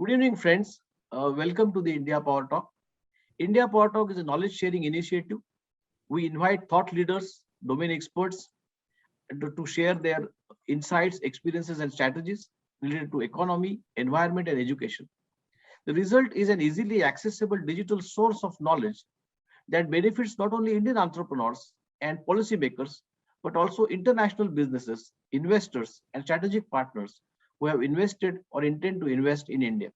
Good evening, friends. Welcome to the India Power Talk. India Power Talk is a knowledge sharing initiative. We invite thought leaders, domain experts to share their insights, experiences, and strategies related to economy, environment, and education. The result is an easily accessible digital source of knowledge that benefits not only Indian entrepreneurs and policymakers, but also international businesses, investors, and strategic partners who have invested or intend to invest in India.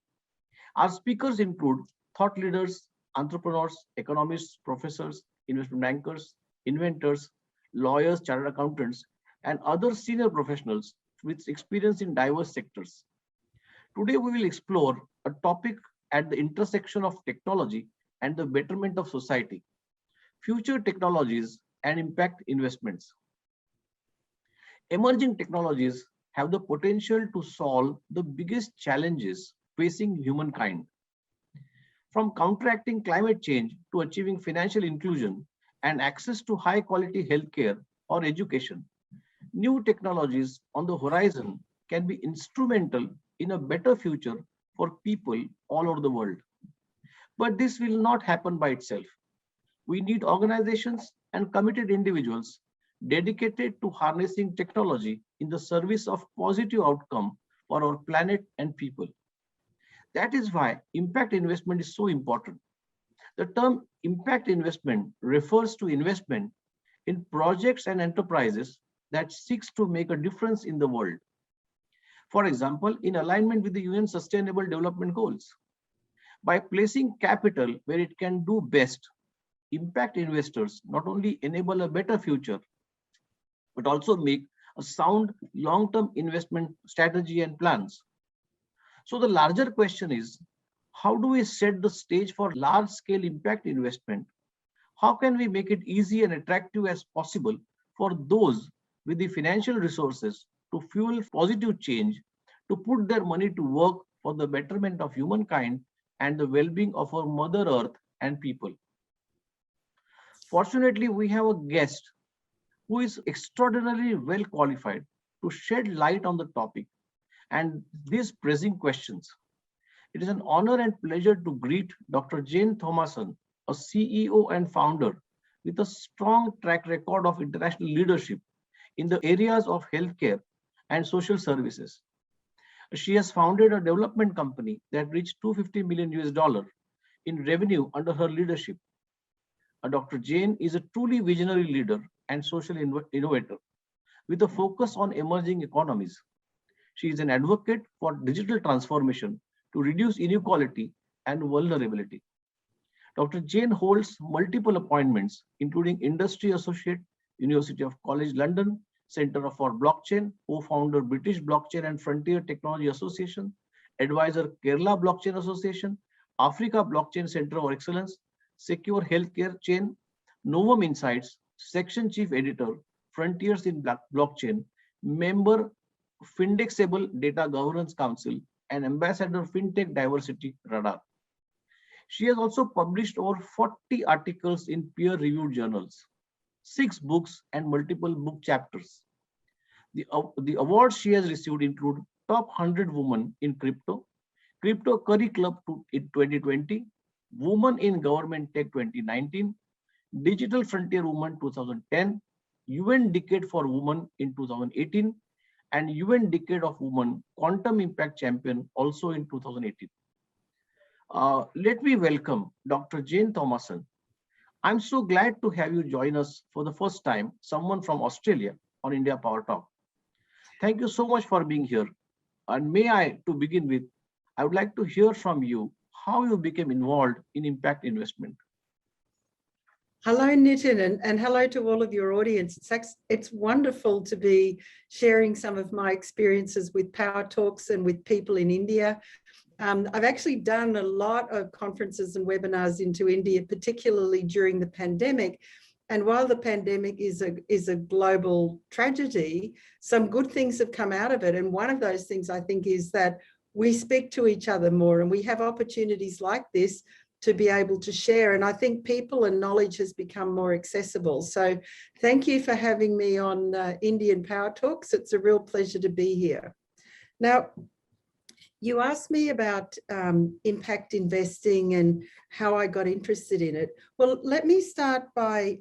Our speakers include thought leaders, entrepreneurs, economists, professors, investment bankers, inventors, lawyers, chartered accountants, and other senior professionals with experience in diverse sectors. Today, we will explore a topic at the intersection of technology and the betterment of society, future technologies and impact investments. Emerging technologies have the potential to solve the biggest challenges facing humankind. From counteracting climate change to achieving financial inclusion and access to high quality healthcare or education, new technologies on the horizon can be instrumental in a better future for people all over the world. But this will not happen by itself. We need organizations and committed individuals dedicated to harnessing technology in the service of positive outcome for our planet and people. That is why impact investment is so important. The term impact investment refers to investment in projects and enterprises that seeks to make a difference in the world. For example, in alignment with the UN Sustainable Development Goals. By placing capital where it can do best, impact investors not only enable a better future, but also make a sound long-term investment strategy and plans. So the larger question is, how do we set the stage for large-scale impact investment? How can we make it easy and attractive as possible for those with the financial resources to fuel positive change, to put their money to work for the betterment of humankind and the well-being of our Mother Earth and people? Fortunately, we have a guest who is extraordinarily well qualified to shed light on the topic and these pressing questions. It is an honor and pleasure to greet Dr. Jayne Thomason, a CEO and founder with a strong track record of international leadership in the areas of healthcare and social services. She has founded a development company that reached $250 million in revenue under her leadership. Dr. Jayne is a truly visionary leader and social innovator with a focus on emerging economies. She is an advocate for digital transformation to reduce inequality and vulnerability. Dr. Jayne holds multiple appointments, including Industry Associate, University of College London, Center for Blockchain, co-founder British Blockchain and Frontier Technology Association, advisor Kerala Blockchain Association, Africa Blockchain Center of Excellence, Secure Healthcare Chain, Novum Insights, Section Chief Editor, Frontiers in Blockchain, member Findexable Data Governance Council, and ambassador Fintech Diversity Radar. She has also published over 40 articles in peer-reviewed journals, 6 books, and multiple book chapters. The awards she has received include Top 100 Women in Crypto, Crypto Curry Club in 2020, Women in Government Tech 2019, Digital Frontier Woman 2010, UN Decade for Women in 2018, and UN Decade of Women Quantum Impact Champion also in 2018. Let me welcome Dr. Jayne Thomason. I'm so glad to have you join us for the first time, someone from Australia on India Power Talk. Thank you so much for being here. And may I, to begin with, I would like to hear from you how you became involved in impact investment. Hello, Nitin, and hello to all of your audience. It's wonderful to be sharing some of my experiences with Power Talks and with people in India. I've actually done a lot of conferences and webinars into India, particularly during the pandemic. And while the pandemic is a global tragedy, some good things have come out of it. And one of those things I think is that we speak to each other more and we have opportunities like this to be able to share. And I think people and knowledge has become more accessible. So thank you for having me on Indian Power Talks. It's a real pleasure to be here. Now, You asked me about impact investing and how I got interested in it. Well, let me start by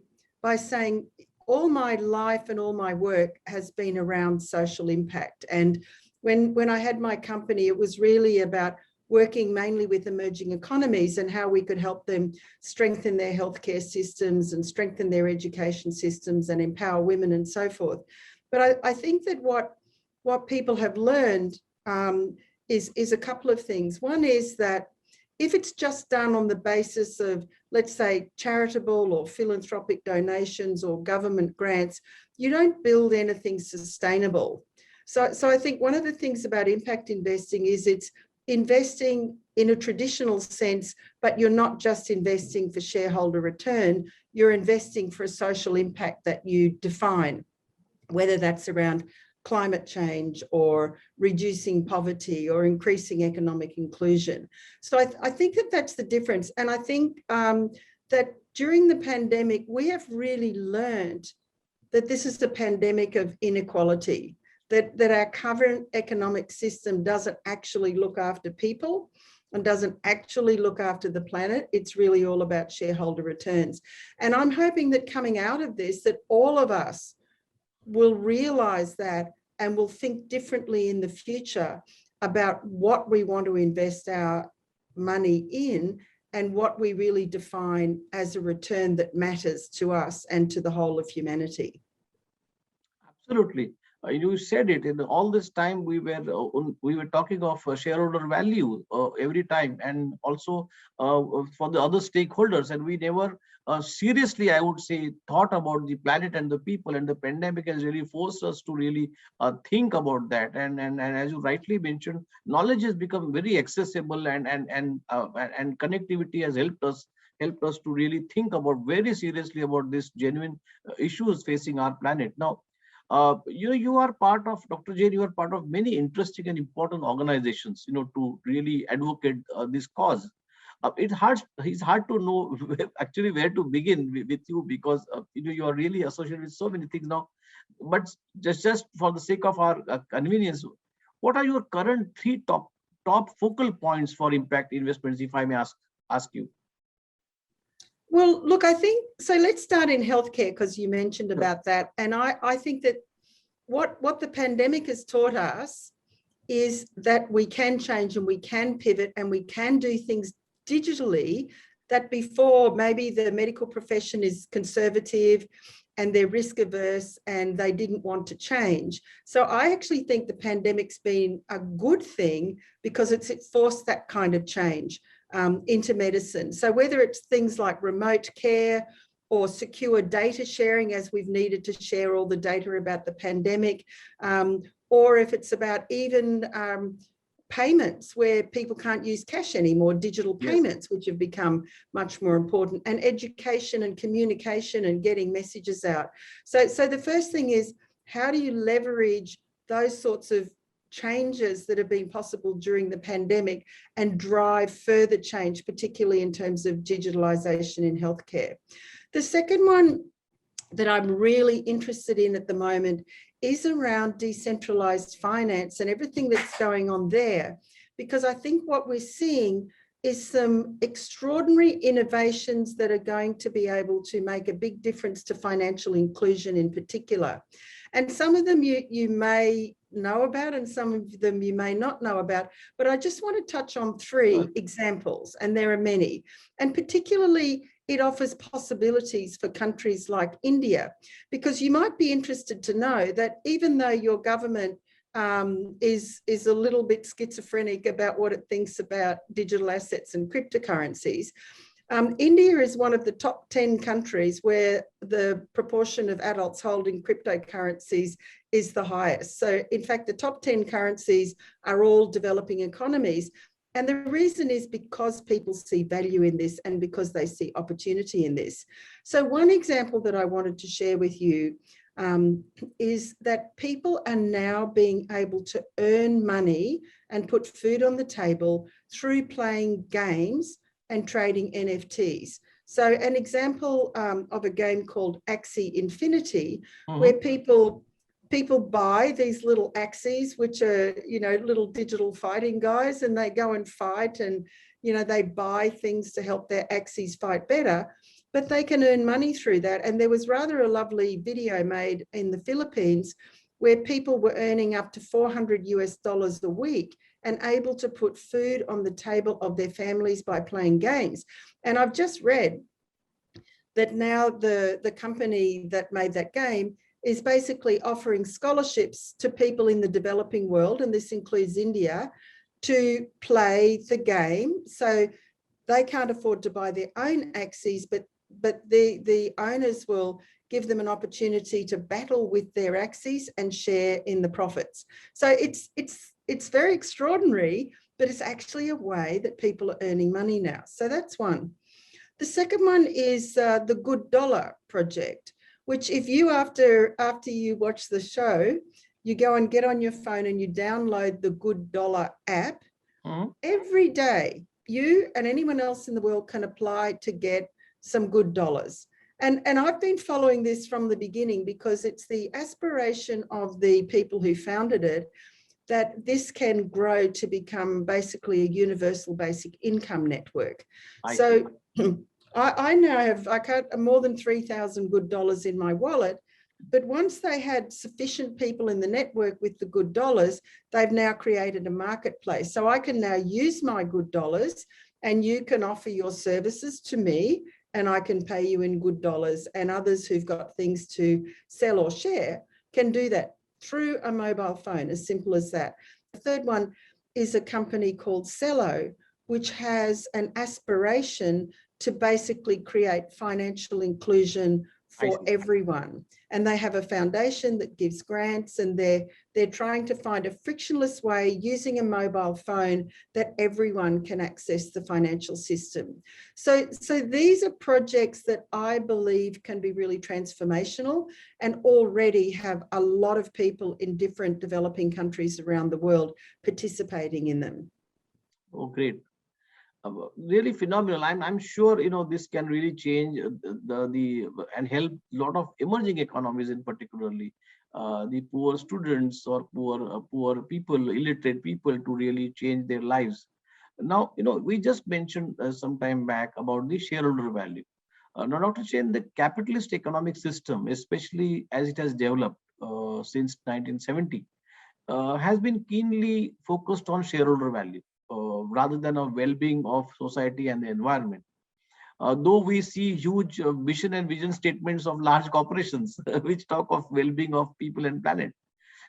saying all my life and all my work has been around social impact. And when I had my company, it was really about working mainly with emerging economies and how we could help them strengthen their healthcare systems and strengthen their education systems and empower women and so forth. But I think that what people have learned is a couple of things. One is that if it's just done on the basis of, let's say, charitable or philanthropic donations or government grants, you don't build anything sustainable. So I think one of the things about impact investing is it's investing in a traditional sense, but you're not just investing for shareholder return, you're investing for a social impact that you define, whether that's around climate change or reducing poverty or increasing economic inclusion. So I think that that's the difference. And I think that during the pandemic, we have really learned that this is a pandemic of inequality, that our current economic system doesn't actually look after people and doesn't actually look after the planet. It's really all about shareholder returns. And I'm hoping that coming out of this, that all of us will realize that and will think differently in the future about what we want to invest our money in and what we really define as a return that matters to us and to the whole of humanity. Absolutely. You said it. In all this time, we were talking of shareholder value every time, and also for the other stakeholders, and we never seriously, I would say, thought about the planet and the people. And the pandemic has really forced us to really think about that. And as you rightly mentioned, knowledge has become very accessible, and connectivity has helped us to really think about very seriously about these genuine issues facing our planet now. You are part of, Dr. Jayne, you are part of many interesting and important organizations, to really advocate this cause. It's hard to know actually where to begin with you, because you are really associated with so many things now. But just for the sake of our convenience, what are your current three top focal points for impact investments, if I may ask you? Well, look, I think, so let's start in healthcare, because you mentioned about that. And I think that what the pandemic has taught us is that we can change and we can pivot and we can do things digitally that before maybe the medical profession is conservative and they're risk averse and they didn't want to change. So I actually think the pandemic's been a good thing because it's forced that kind of change into medicine. So whether it's things like remote care or secure data sharing, as we've needed to share all the data about the pandemic, or if it's about even payments where people can't use cash anymore, digital payments, which have become much more important, and education and communication and getting messages out. So the first thing is, how do you leverage those sorts of changes that have been possible during the pandemic and drive further change, particularly in terms of digitalization in healthcare? The second one that I'm really interested in at the moment is around decentralized finance and everything that's going on there, because I think what we're seeing is some extraordinary innovations that are going to be able to make a big difference to financial inclusion in particular. And some of them you may know about and some of them you may not know about, but I just want to touch on three examples, and there are many. And particularly, it offers possibilities for countries like India, because you might be interested to know that even though your government is a little bit schizophrenic about what it thinks about digital assets and cryptocurrencies, India is one of the top 10 countries where the proportion of adults holding cryptocurrencies is the highest. So in fact, the top 10 currencies are all developing economies. And the reason is because people see value in this and because they see opportunity in this. So one example that I wanted to share with you is that people are now being able to earn money and put food on the table through playing games and trading NFTs. So an example of a game called Axie Infinity, where people people buy these little axes, which are, you know, little digital fighting guys, and they go and fight, and, you know, they buy things to help their axes fight better, but they can earn money through that. And there was rather a lovely video made in the Philippines where people were earning up to $400 a week and able to put food on the table of their families by playing games. And I've just read that now the company that made that game is basically offering scholarships to people in the developing world, and this includes India, to play the game. So they can't afford to buy their own axes, but the owners will give them an opportunity to battle with their axes and share in the profits. So it's very extraordinary, but it's actually a way that people are earning money now. So that's one. The second one is the Good Dollar Project, which if you, after you watch the show, you go and get on your phone and you download the Good Dollar app. Every day, you and anyone else in the world can apply to get some good dollars. And I've been following this from the beginning because it's the aspiration of the people who founded it that this can grow to become basically a universal basic income network. So I now have more than 3,000 good dollars in my wallet, but once they had sufficient people in the network with the good dollars, they've now created a marketplace. So I can now use my good dollars and you can offer your services to me and I can pay you in good dollars, and others who've got things to sell or share can do that through a mobile phone, as simple as that. The third one is a company called Cello, which has an aspiration to basically create financial inclusion for everyone. And they have a foundation that gives grants, and they're trying to find a frictionless way using a mobile phone that everyone can access the financial system. So these are projects that I believe can be really transformational and already have a lot of people in different developing countries around the world participating in them. Oh, great. Really phenomenal. I'm sure, you know, this can really change the and help a lot of emerging economies, in particularly the poor students or poor people, illiterate people, to really change their lives. Now, you know, we just mentioned some time back about the shareholder value. Now, Dr. Jayne, the capitalist economic system, especially as it has developed since 1970, has been keenly focused on shareholder value rather than a well-being of society and the environment. Though we see huge mission and vision statements of large corporations which talk of well-being of people and planet.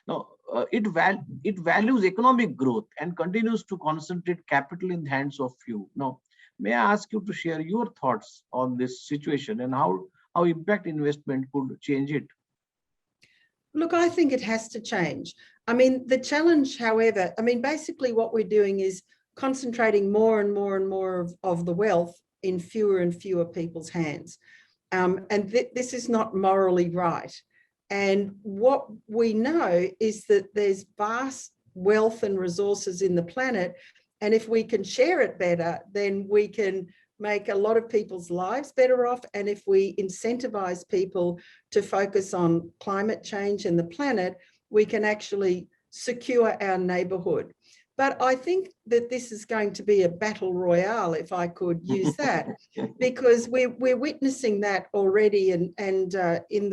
Now, it values economic growth and continues to concentrate capital in the hands of few. Now, may I ask you to share your thoughts on this situation and how impact investment could change it? Look, I think it has to change. I mean, the challenge, however, I mean, basically what we're doing is concentrating more and more and more of the wealth in fewer and fewer people's hands. And this is not morally right. And what we know is that there's vast wealth and resources in the planet. And if we can share it better, then we can make a lot of people's lives better off. And if we incentivize people to focus on climate change and the planet, we can actually secure our neighborhood. But I think that this is going to be a battle royale, if I could use that, because we're witnessing that already and in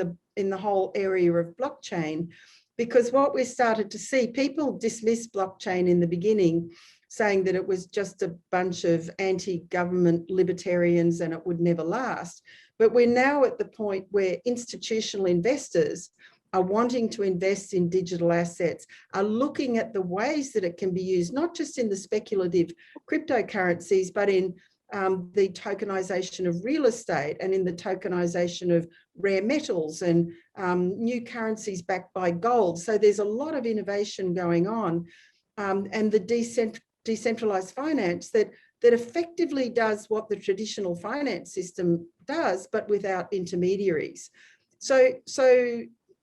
the whole area of blockchain, because what we started to see, people dismissed blockchain in the beginning, saying that it was just a bunch of anti-government libertarians and it would never last. But we're now at the point where institutional investors are wanting to invest in digital assets, are looking at the ways that it can be used, not just in the speculative cryptocurrencies, but in the tokenization of real estate and in the tokenization of rare metals and new currencies backed by gold. So there's a lot of innovation going on, and the decentralized finance that effectively does what the traditional finance system does, but without intermediaries. So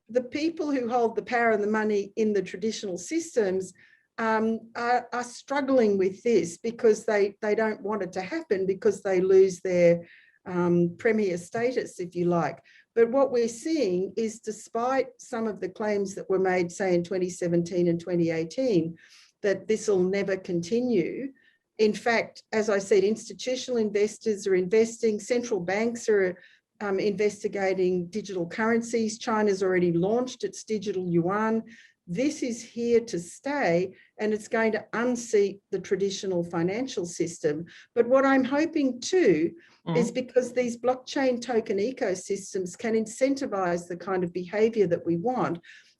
the people who hold the power and the money in the traditional systems are struggling with this because they don't want it to happen, because they lose their premier status, if you like. But what we're seeing is, despite some of the claims that were made, say in 2017 and 2018, that this will never continue. In fact, as I said, institutional investors are investing, central banks are investigating digital currencies. China's already launched its digital yuan. This is here to stay, and it's going to unseat the traditional financial system. But what I'm hoping too is, because these blockchain token ecosystems can incentivize the kind of behavior that we want,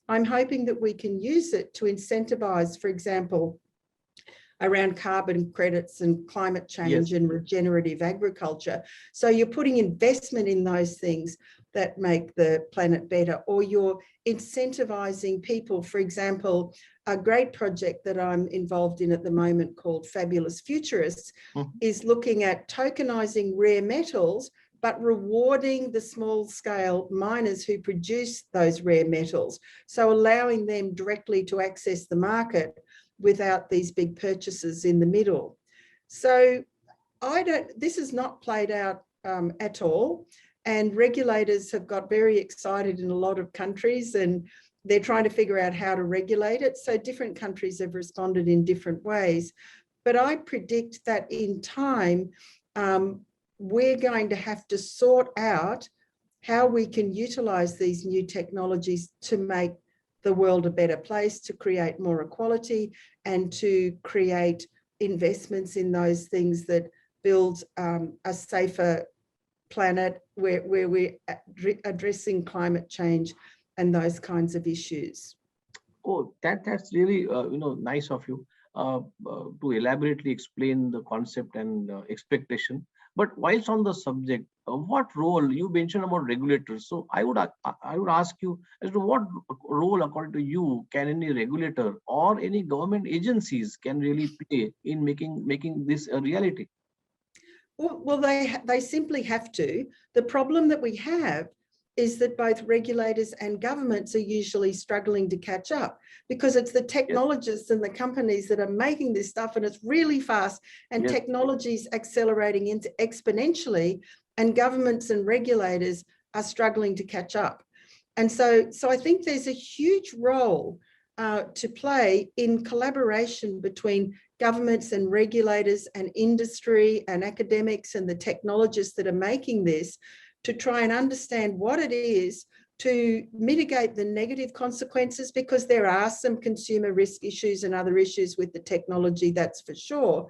I'm hoping that we can use it to incentivize, for example, around carbon credits and climate change and regenerative agriculture. So you're putting investment in those things that make the planet better, or you're incentivizing people. For example, a great project that I'm involved in at the moment called Fabulous Futurists is looking at tokenizing rare metals, but rewarding the small scale miners who produce those rare metals. So allowing them directly to access the market without these big purchases in the middle. So this is not played out at all. And regulators have got very excited in a lot of countries, and they're trying to figure out how to regulate it. So different countries have responded in different ways. But I predict that in time, we're going to have to sort out how we can utilize these new technologies to make the world a better place, to create more equality, and to create investments in those things that build a safer planet where we're addressing climate change and those kinds of issues. Oh, that's really nice of you to elaborately explain the concept and expectation. But whilst on the subject, what role you mentioned about regulators? So I would ask you as to what role, according to you, can any regulator or any government agencies can really play in making this a reality? Well, they simply have to. The problem that we have is that both regulators and governments are usually struggling to catch up, because it's the technologists and the companies that are making this stuff, and it's really fast, and technology's accelerating into exponentially, and governments and regulators are struggling to catch up. And so I think there's a huge role to play in collaboration between governments and regulators and industry and academics and the technologists that are making this, to try and understand what it is to mitigate the negative consequences, because there are some consumer risk issues and other issues with the technology, that's for sure,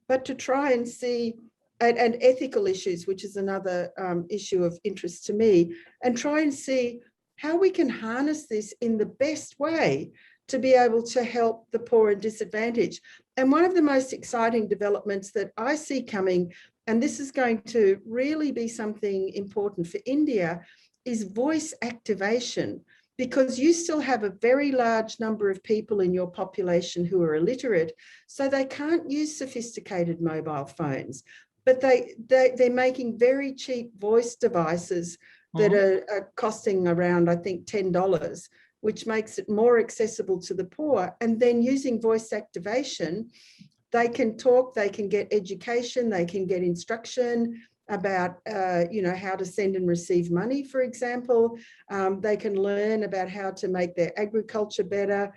but to try and see, and ethical issues, which is another issue of interest to me, and try and see how we can harness this in the best way to be able to help the poor and disadvantaged. And one of the most exciting developments that I see coming, and this is going to really be something important for India, is voice activation, because you still have a very large number of people in your population who are illiterate, so they can't use sophisticated mobile phones, but they're making very cheap voice devices that are costing around, I think, $10, which makes it more accessible to the poor. And then using voice activation, they can talk, they can get education, they can get instruction about, how to send and receive money, for example. They can learn about how to make their agriculture better,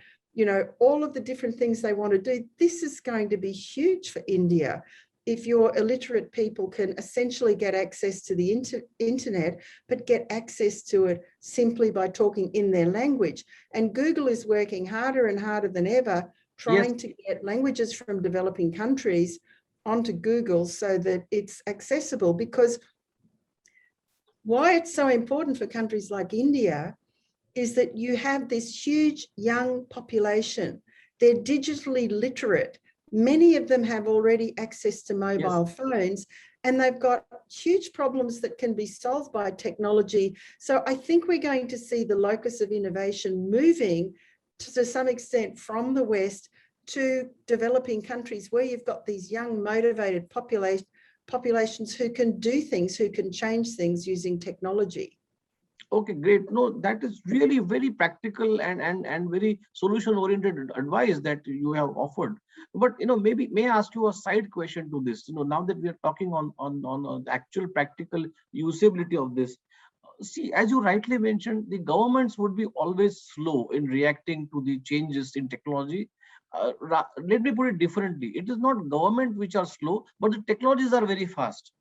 all of the different things they want to do. This is going to be huge for India. If your illiterate people can essentially get access to the internet, but get access to it simply by talking in their language. And Google is working harder and harder than ever, trying to get languages from developing countries onto Google so that it's accessible. Because why it's so important for countries like India is that you have this huge young population. They're digitally literate. Many of them have already access to mobile phones, and they've got huge problems that can be solved by technology. So I think we're going to see the locus of innovation moving to some extent from the West to developing countries where you've got these young, motivated populations who can do things, who can change things using technology. Okay, great. No, that is really very practical and very solution oriented advice that you have offered. But maybe may I ask you a side question to this? Now that we are talking on the actual practical usability of this. See, as you rightly mentioned, the governments would be always slow in reacting to the changes in technology. Let me put it differently. It is not government which are slow, but the technologies are very fast.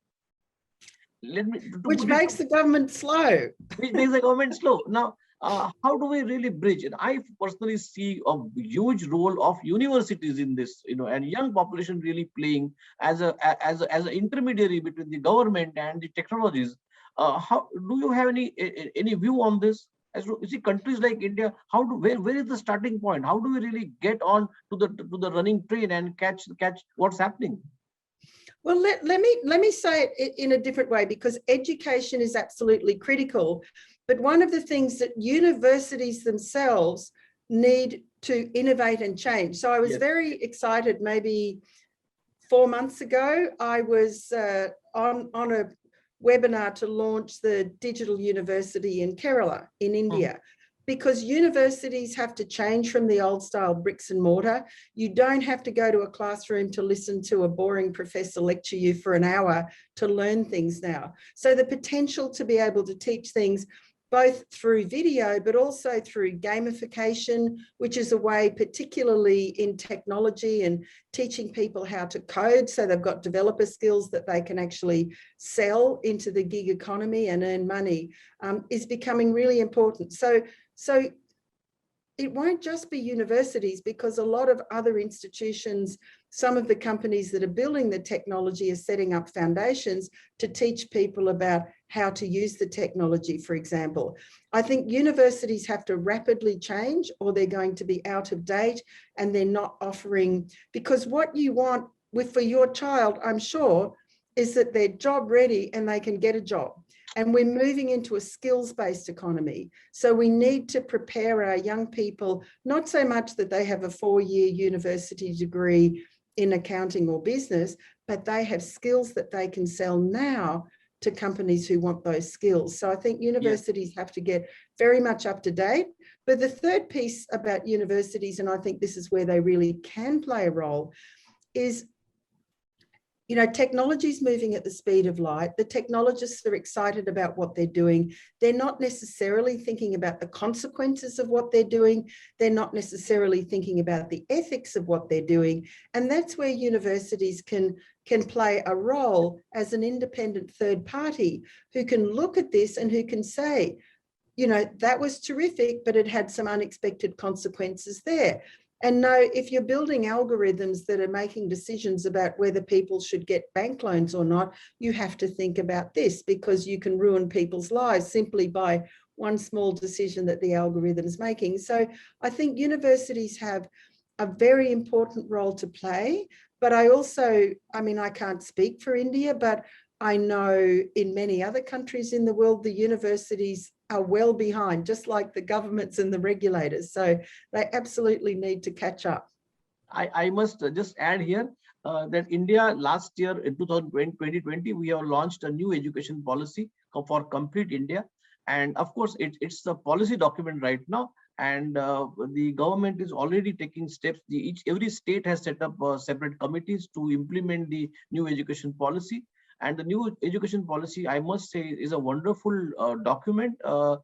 Let me to Which put it, makes the government slow. which makes the government slow. Now, how do we really bridge? And I personally see a huge role of universities in this, and young population really playing as an intermediary between the government and the technologies. How do you have any view on this? As you see, countries like India, where is the starting point? How do we really get on to the running train and catch what's happening? Well, let me say it in a different way, because education is absolutely critical. But one of the things that universities themselves need to innovate and change. So I was Yes. very excited. Maybe 4 months ago, I was on a webinar to launch the digital university in Kerala in India. Because universities have to change from the old style bricks and mortar. You don't have to go to a classroom to listen to a boring professor lecture you for an hour to learn things now. So the potential to be able to teach things both through video, but also through gamification, which is a way, particularly in technology and teaching people how to code, so they've got developer skills that they can actually sell into the gig economy and earn money, is becoming really important. So it won't just be universities, because a lot of other institutions, some of the companies that are building the technology are setting up foundations to teach people about how to use the technology, for example. I think universities have to rapidly change, or they're going to be out of date, and they're not offering, because what you want for your child, I'm sure, is that they're job ready and they can get a job. And we're moving into a skills-based economy. So we need to prepare our young people, not so much that they have a 4-year university degree in accounting or business, but they have skills that they can sell now to companies who want those skills. So I think universities have to get very much up to date. But the third piece about universities, and I think this is where they really can play a role, is technology is moving at the speed of light. The technologists are excited about what they're doing. They're not necessarily thinking about the consequences of what they're doing. They're not necessarily thinking about the ethics of what they're doing. And that's where universities can play a role as an independent third party who can look at this and who can say, that was terrific, but it had some unexpected consequences there. And no, if you're building algorithms that are making decisions about whether people should get bank loans or not, you have to think about this, because you can ruin people's lives simply by one small decision that the algorithm's making. So I think universities have a very important role to play. But I also, I can't speak for India, but I know in many other countries in the world, the universities are well behind, just like the governments and the regulators. So they absolutely need to catch up. I must just add here that India last year in 2020, we have launched a new education policy for complete India. And of course, it's a policy document right now. And the government is already taking steps. Every state has set up separate committees to implement the new education policy. And the new education policy, I must say, is a wonderful document. The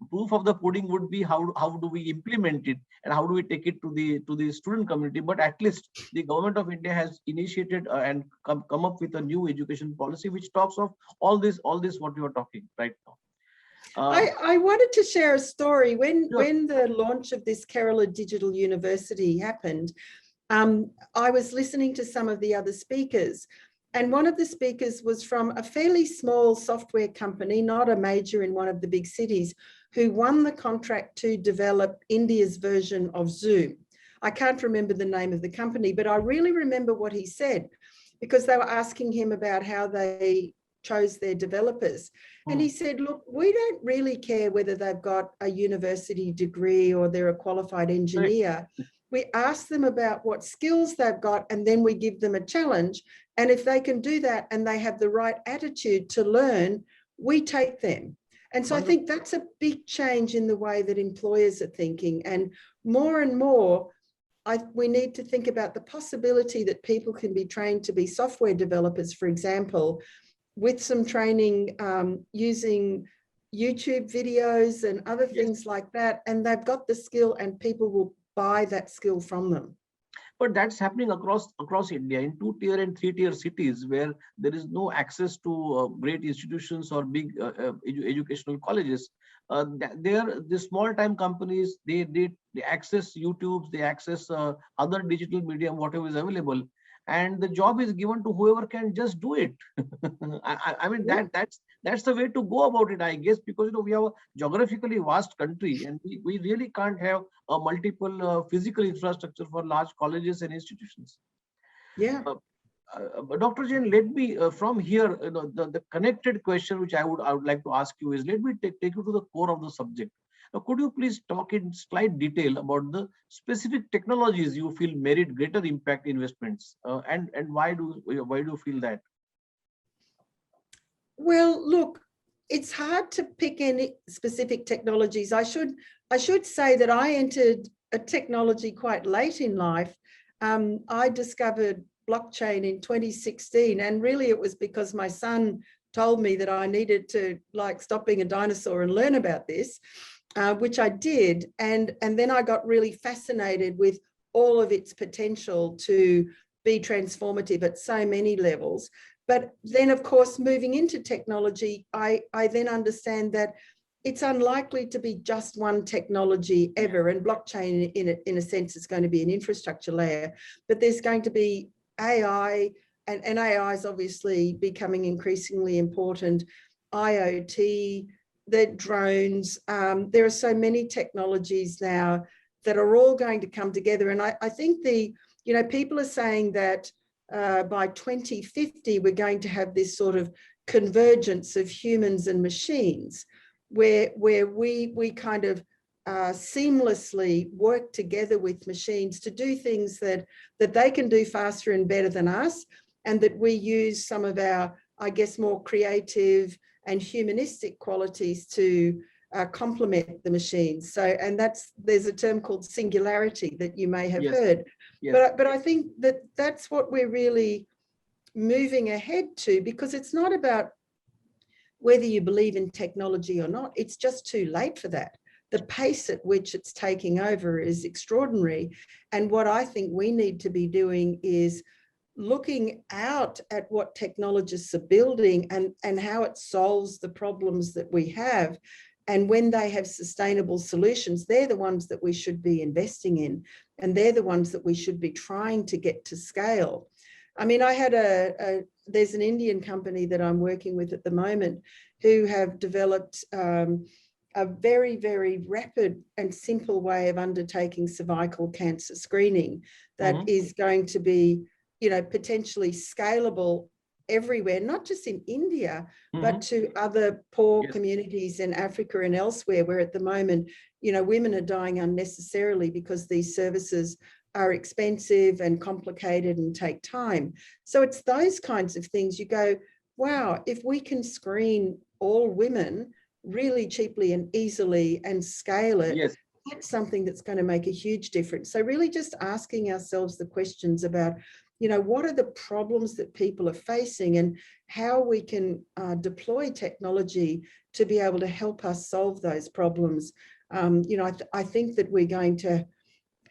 proof of the pudding would be how do we implement it and how do we take it to the student community. But at least the government of India has initiated and come up with a new education policy which talks of all this what you are talking right now. I wanted to share a story. Sure. When the launch of this Kerala Digital University happened, I was listening to some of the other speakers. And one of the speakers was from a fairly small software company, not a major in one of the big cities, who won the contract to develop India's version of Zoom. I can't remember the name of the company, but I really remember what he said, because they were asking him about how they chose their developers. And he said, look, we don't really care whether they've got a university degree or they're a qualified engineer. We ask them about what skills they've got, and then we give them a challenge. And if they can do that and they have the right attitude to learn, we take them. And so I Wonderful. think that's a big change in the way that employers are thinking. And more, we need to think about the possibility that people can be trained to be software developers, for example, with some training using YouTube videos and other Yes. things like that. And they've got the skill and people will buy that skill from them. But that's happening across India in 2-tier and 3-tier cities where there is no access to great institutions or big educational colleges. There, the small time companies, they access YouTube, they access other digital medium, whatever is available, and the job is given to whoever can just do it. I mean Yeah. that's the way to go about it, I guess, because we have a geographically vast country, and we really can't have a multiple physical infrastructure for large colleges and institutions. Yeah. Uh, Dr. Jain, let me from here, the connected question which I would like to ask you is, let me take you to the core of the subject. Now, could you please talk in slight detail about the specific technologies you feel merit greater impact investments, and why do you feel that? Well, look, it's hard to pick any specific technologies. I should say that I entered a technology quite late in life. I discovered blockchain in 2016, and really it was because my son told me that I needed to stop being a dinosaur and learn about this, which I did. And then I got really fascinated with all of its potential to be transformative at so many levels. But then, of course, moving into technology, I then understand that it's unlikely to be just one technology ever. And blockchain, in a sense, is going to be an infrastructure layer. But there's going to be AI, and AI is obviously becoming increasingly important. IoT, the drones. There are so many technologies now that are all going to come together. And I think people are saying that by 2050, we're going to have this sort of convergence of humans and machines, where we kind of seamlessly work together with machines to do things that they can do faster and better than us, and that we use some of our, I guess, more creative and humanistic qualities to complement the machines. So, and there's a term called singularity that you may have Yes. heard. Yes. But I think that's what we're really moving ahead to, because it's not about whether you believe in technology or not. It's just too late for that. The pace at which it's taking over is extraordinary. And what I think we need to be doing is looking out at what technologists are building and how it solves the problems that we have. And when they have sustainable solutions, they're the ones that we should be investing in. And they're the ones that we should be trying to get to scale. I mean, I had there's an Indian company that I'm working with at the moment who have developed a very, very rapid and simple way of undertaking cervical cancer screening that is going to be, potentially scalable everywhere, not just in India, but to other poor communities in Africa and elsewhere, where at the moment, women are dying unnecessarily because these services are expensive and complicated and take time. So it's those kinds of things you go, wow, if we can screen all women really cheaply and easily and scale it, Yes. that's something that's going to make a huge difference. So really just asking ourselves the questions about, what are the problems that people are facing and how we can deploy technology to be able to help us solve those problems. I think that we're going to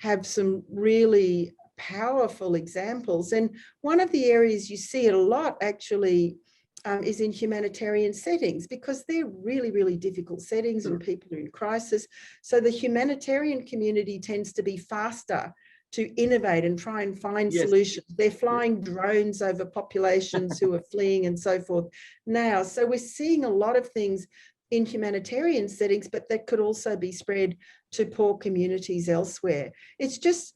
have some really powerful examples. And one of the areas you see it a lot actually is in humanitarian settings, because they're really, really difficult settings and people are in crisis. So the humanitarian community tends to be faster to innovate and try and find solutions. They're flying drones over populations who are fleeing and so forth now. So we're seeing a lot of things in humanitarian settings, but that could also be spread to poor communities elsewhere. It's just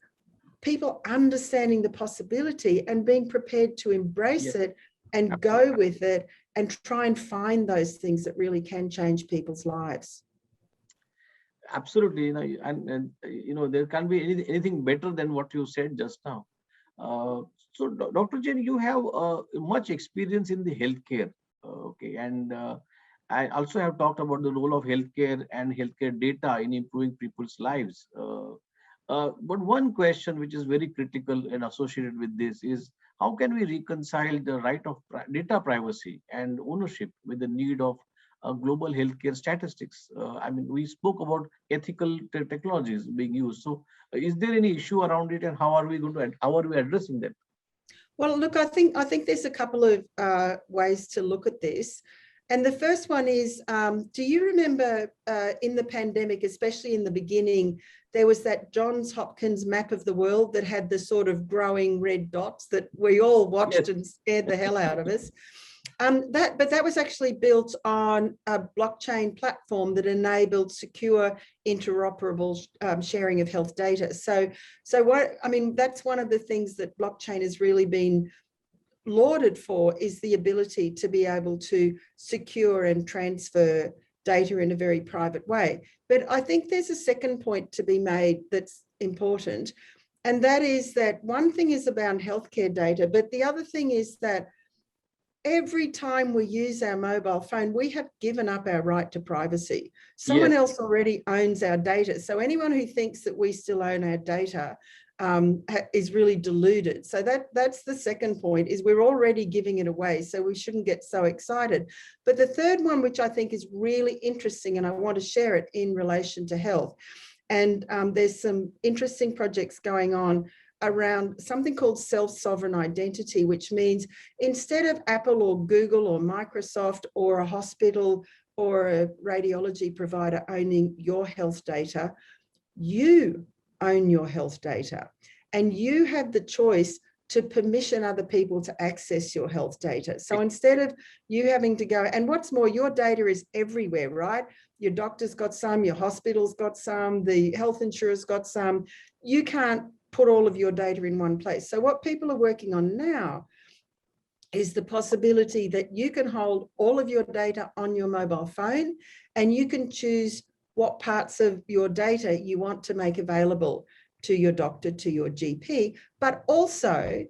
people understanding the possibility and being prepared to embrace it and go with it and try and find those things that really can change people's lives. Absolutely, and there can't be anything better than what you said just now. So, Dr. Jayne, you have much experience in the healthcare, okay, and I also have talked about the role of healthcare and healthcare data in improving people's lives. But one question which is very critical and associated with this is, how can we reconcile the right of data privacy and ownership with the need of global healthcare statistics? I mean, we spoke about ethical technologies being used. So, is there any issue around it, and how are we addressing that? Well, look, I think there's a couple of ways to look at this. And the first one is, do you remember in the pandemic, especially in the beginning, there was that Johns Hopkins map of the world that had the sort of growing red dots that we all watched Yes. and scared the hell out of us. But that was actually built on a blockchain platform that enabled secure, interoperable sharing of health data. So that's one of the things that blockchain has really been lauded for, is the ability to be able to secure and transfer data in a very private way. But I think there's a second point to be made that's important, and that is that one thing is about healthcare data, but the other thing is that every time we use our mobile phone, we have given up our right to privacy. Someone Yes. else already owns our data. So anyone who thinks that we still own our data is really deluded. So that's the second point, is we're already giving it away. So we shouldn't get so excited. But the third one, which I think is really interesting, and I want to share it in relation to health. And there's some interesting projects going on around something called self-sovereign identity, which means instead of Apple or Google or Microsoft or a hospital or a radiology provider owning your health data, you own your health data, and you have the choice to permission other people to access your health data. So instead of you having to go, and what's more, your data is everywhere, right? Your doctor's got some, your hospital's got some, the health insurer's got some. You can't put all of your data in one place. So what people are working on now is the possibility that you can hold all of your data on your mobile phone, and you can choose what parts of your data you want to make available to your doctor, to your GP, but also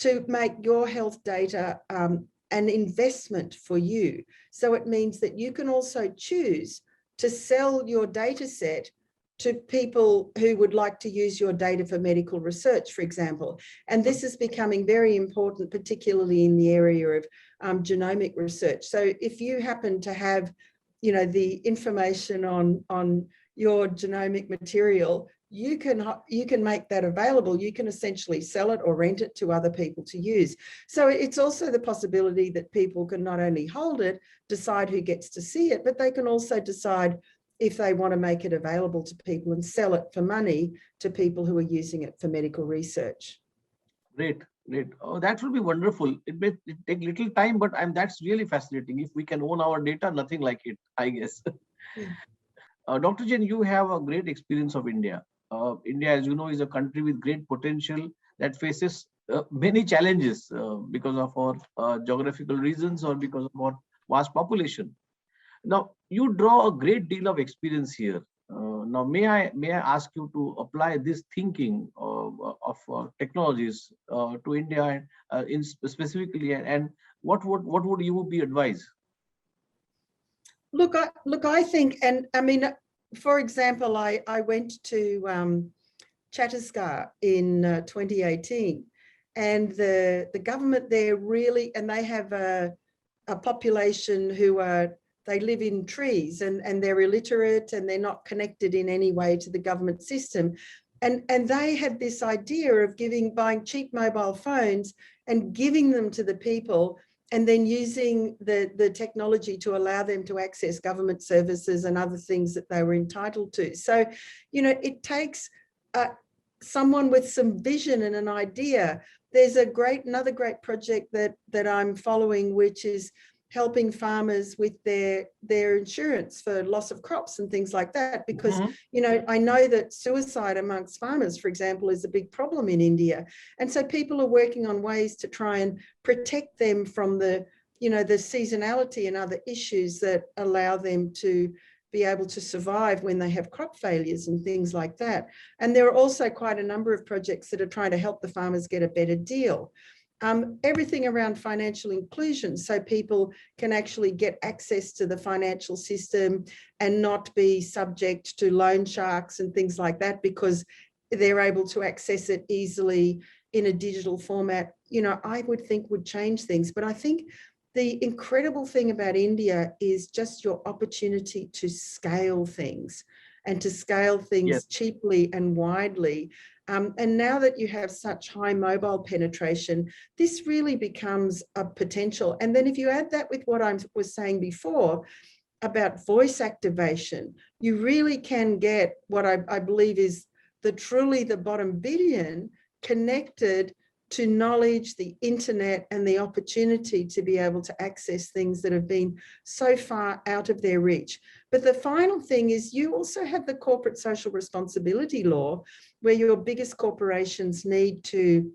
to make your health data an investment for you. So it means that you can also choose to sell your data set to people who would like to use your data for medical research, for example. And this is becoming very important, particularly in the area of genomic research. So if you happen to have, the information on your genomic material, you can make that available. You can essentially sell it or rent it to other people to use. So it's also the possibility that people can not only hold it, decide who gets to see it, but they can also decide if they want to make it available to people and sell it for money to people who are using it for medical research. Great, great. Oh, that will be wonderful. It may take little time, but that's really fascinating. If we can own our data, nothing like it, I guess. Yeah. Dr. Jayne, you have a great experience of India. India, as you know, is a country with great potential that faces many challenges because of our geographical reasons or because of our vast population. Now, you draw a great deal of experience here. Now, may I ask you to apply this thinking of technologies to India, in specifically, and what would you be advised? Look, I think, and I mean, for example, I went to Chhattisgarh in 2018, and the government there really, and they have a population who they live in trees, and they're illiterate, and they're not connected in any way to the government system. And they had this idea of buying cheap mobile phones and giving them to the people, and then using the technology to allow them to access government services and other things that they were entitled to. So, it takes someone with some vision and an idea. There's another great project that I'm following, which is helping farmers with their insurance for loss of crops and things like that, because I know that suicide amongst farmers, for example, is a big problem in India, and so people are working on ways to try and protect them from the seasonality and other issues that allow them to be able to survive when they have crop failures and things like that. And there are also quite a number of projects that are trying to help the farmers get a better deal. everything around financial inclusion, so people can actually get access to the financial system and not be subject to loan sharks and things like that, because they're able to access it easily in a digital format, I would think would change things. But I think the incredible thing about India is just your opportunity to scale things and to scale things cheaply and widely. And now that you have such high mobile penetration, this really becomes a potential. And then if you add that with what I was saying before about voice activation, you really can get what I believe is truly the bottom billion connected to knowledge, the internet, and the opportunity to be able to access things that have been so far out of their reach. But the final thing is you also have the corporate social responsibility law, where your biggest corporations need to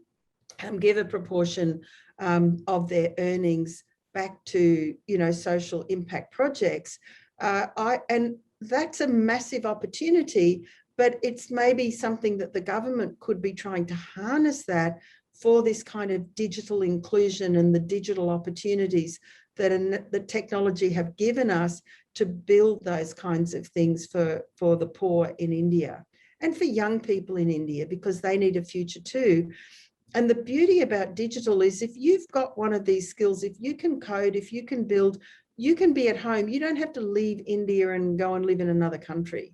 give a proportion of their earnings back to, social impact projects. And that's a massive opportunity, but it's maybe something that the government could be trying to harness that for this kind of digital inclusion and the digital opportunities that the technology have given us to build those kinds of things for the poor in India and for young people in India, because they need a future too. And the beauty about digital is if you've got one of these skills, if you can code, if you can build, you can be at home. You don't have to leave India and go and live in another country.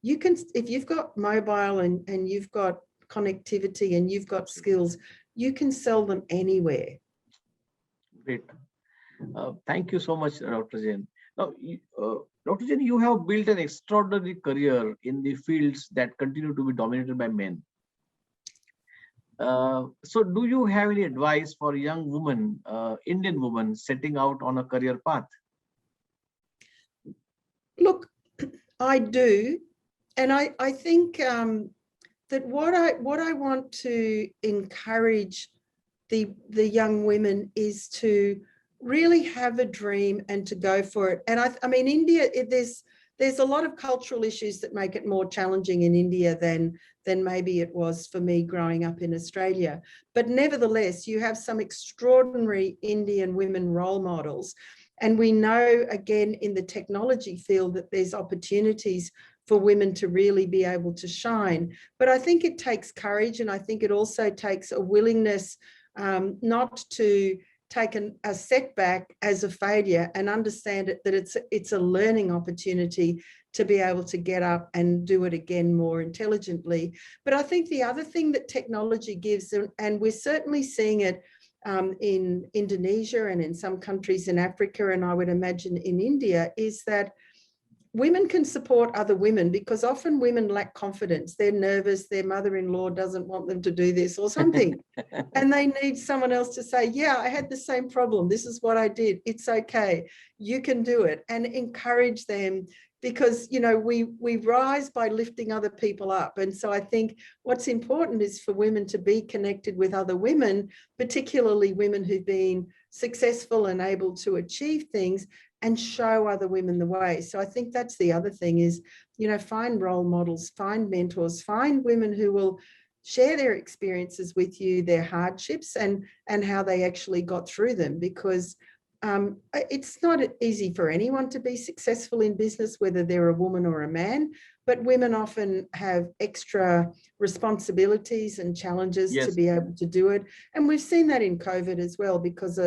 You can, if you've got mobile and you've got connectivity and you've got skills, you can sell them anywhere. Great. Thank you so much, Dr. Jayne. Now, Dr. Jayne, you have built an extraordinary career in the fields that continue to be dominated by men. So do you have any advice for young women, Indian women setting out on a career path? Look, I do. And I think that what I want to encourage the young women is to really have a dream and to go for it. And I mean, India, there's a lot of cultural issues that make it more challenging in India than maybe it was for me growing up in Australia. But nevertheless, you have some extraordinary Indian women role models. And we know, again, in the technology field that there's opportunities for women to really be able to shine. But I think it takes courage, and I think it also takes a willingness not to take a setback as a failure and understand it, that it's a learning opportunity to be able to get up and do it again more intelligently. But I think the other thing that technology gives, and we're certainly seeing it in Indonesia and in some countries in Africa, and I would imagine in India, is that women can support other women, because often women lack confidence. They're nervous, their mother-in-law doesn't want them to do this or something. And they need someone else to say, yeah, I had the same problem. This is what I did. It's okay. You can do it. And encourage them, because, we rise by lifting other people up. And so I think what's important is for women to be connected with other women, particularly women who've been successful and able to achieve things, and show other women the way. So I think that's the other thing is, find role models, find mentors, find women who will share their experiences with you, their hardships, and how they actually got through them, because it's not easy for anyone to be successful in business, whether they're a woman or a man, but women often have extra responsibilities and challenges to be able to do it. And we've seen that in COVID as well, because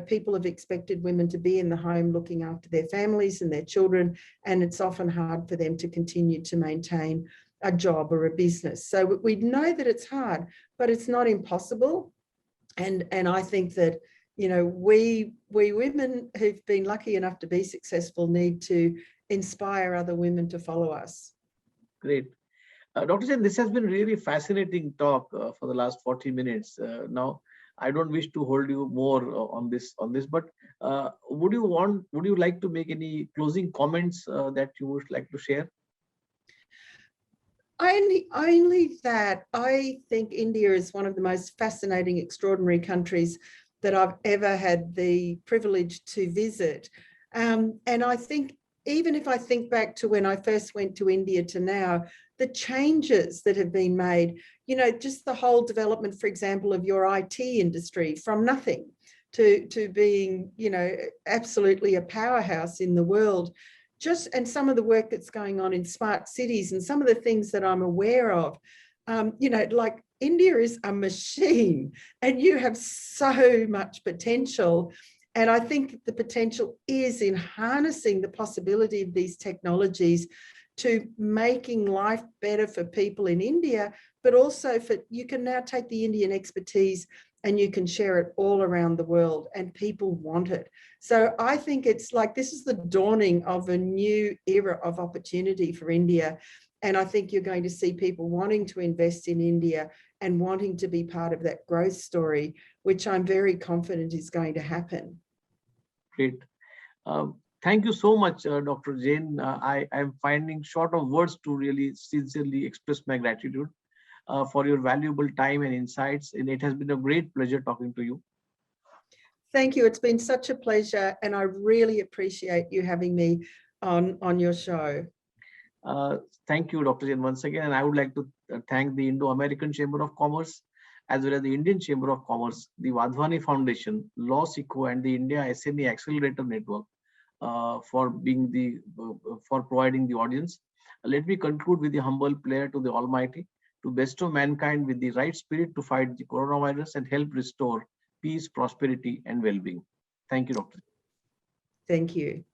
people have expected women to be in the home looking after their families and their children, and it's often hard for them to continue to maintain a job or a business. So we know that it's hard, but it's not impossible. And I think that, we women who've been lucky enough to be successful need to inspire other women to follow us. Great. Dr. Jayne, this has been really fascinating talk for the last 40 minutes. Now, I don't wish to hold you more on this, but would you like to make any closing comments that you would like to share? Only that I think India is one of the most fascinating, extraordinary countries that I've ever had the privilege to visit. And I think, even if I think back to when I first went to India to now, the changes that have been made, just the whole development, for example, of your IT industry from nothing to being, absolutely a powerhouse in the world. And some of the work that's going on in smart cities and some of the things that I'm aware of, like India is a machine and you have so much potential. And I think the potential is in harnessing the possibility of these technologies to making life better for people in India, but also you can now take the Indian expertise and you can share it all around the world, and people want it. So I think it's like this is the dawning of a new era of opportunity for India. And I think you're going to see people wanting to invest in India and wanting to be part of that growth story, which I'm very confident is going to happen. Great. Thank you so much, Dr. Jayne. I am finding short of words to really sincerely express my gratitude for your valuable time and insights. And it has been a great pleasure talking to you. Thank you. It's been such a pleasure. And I really appreciate you having me on your show. Thank you, Dr. Jayne, once again. And I would like to thank the Indo-American Chamber of Commerce, as well as the Indian Chamber of Commerce, the Wadhwani Foundation, LawSeco, and the India SME Accelerator Network for providing the audience. Let me conclude with the humble prayer to the Almighty to bestow mankind with the right spirit to fight the coronavirus and help restore peace, prosperity, and well-being. Thank you, Dr. Thank you.